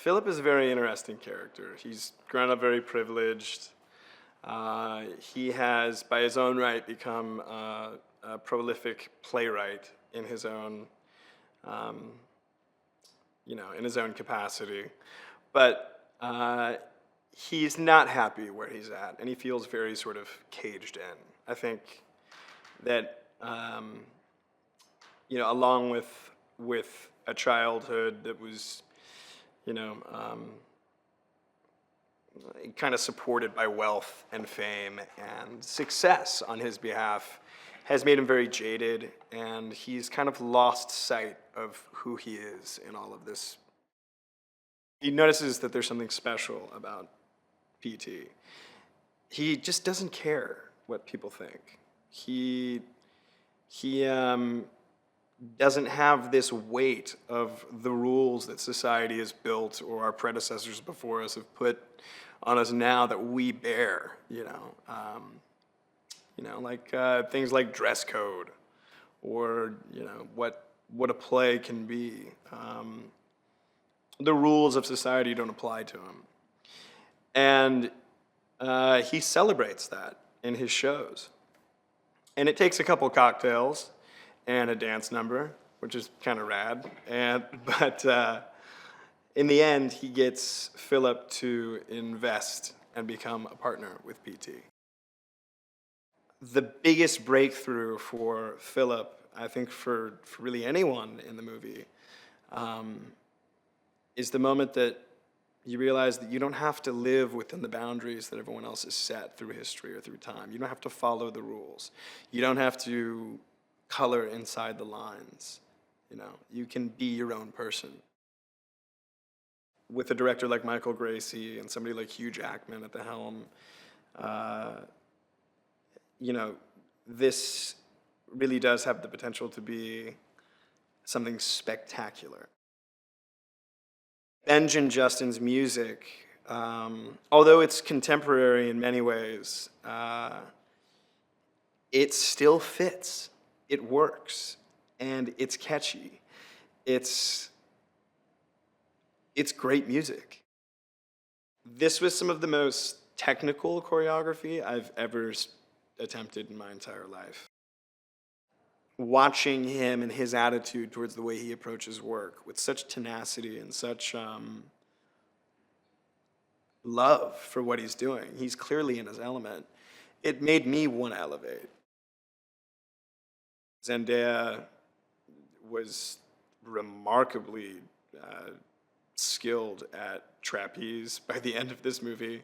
Philip is a very interesting character. He's grown up very privileged. He has, by his own right, become a prolific playwright in his own, in his own capacity. But he's not happy where he's at, and he feels very sort of caged in. I think that, along with a childhood that was, kind of supported by wealth and fame and success on his behalf, has made him very jaded, and he's kind of lost sight of who he is in all of this. He notices that there's something special about PT. He just doesn't care what people think. He doesn't have this weight of the rules that society has built or our predecessors before us have put on us now that we bear, things like dress code or, what a play can be. The rules of society don't apply to him. And he celebrates that in his shows. And it takes a couple cocktails and a dance number, which is kind of rad. But in the end, he gets Philip to invest and become a partner with PT. The biggest breakthrough for Philip, I think for really anyone in the movie, is the moment that you realize that you don't have to live within the boundaries that everyone else has set through history or through time. You don't have to follow the rules. You don't have to color inside the lines. You can be your own person. With a director like Michael Gracie and somebody like Hugh Jackman at the helm, this really does have the potential to be something spectacular. Benjamin Justin's music, although it's contemporary in many ways, it still fits. It works, and it's catchy. It's great music. This was some of the most technical choreography I've ever attempted in my entire life. Watching him and his attitude towards the way he approaches work with such tenacity and such love for what he's doing. He's clearly in his element. It made me want to elevate. Zendaya was remarkably skilled at trapeze by the end of this movie.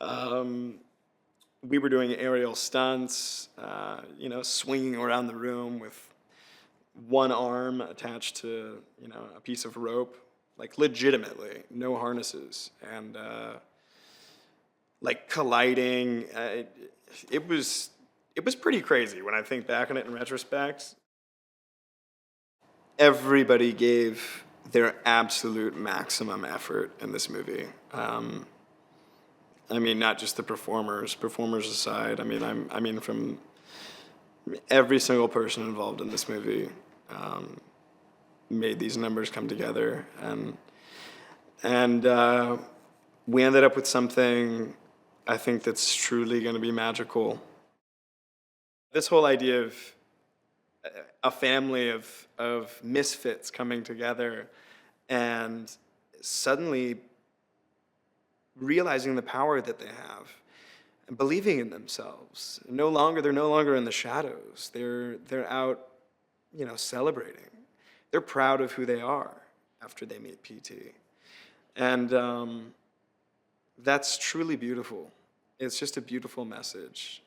We were doing aerial stunts, swinging around the room with one arm attached to, a piece of rope, like legitimately, no harnesses, and colliding. It was pretty crazy when I think back on it in retrospect. Everybody gave their absolute maximum effort in this movie. Not just the performers aside. From every single person involved in this movie made these numbers come together, and we ended up with something I think that's truly going to be magical. This whole idea of a family of misfits coming together and suddenly realizing the power that they have and believing in themselves. They're no longer in the shadows. They're out, celebrating. They're proud of who they are after they meet PT. And that's truly beautiful. It's just a beautiful message.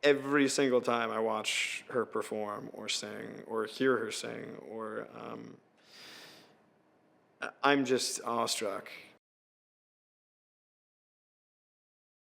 Every single time I watch her perform or sing or hear her sing, or I'm just awestruck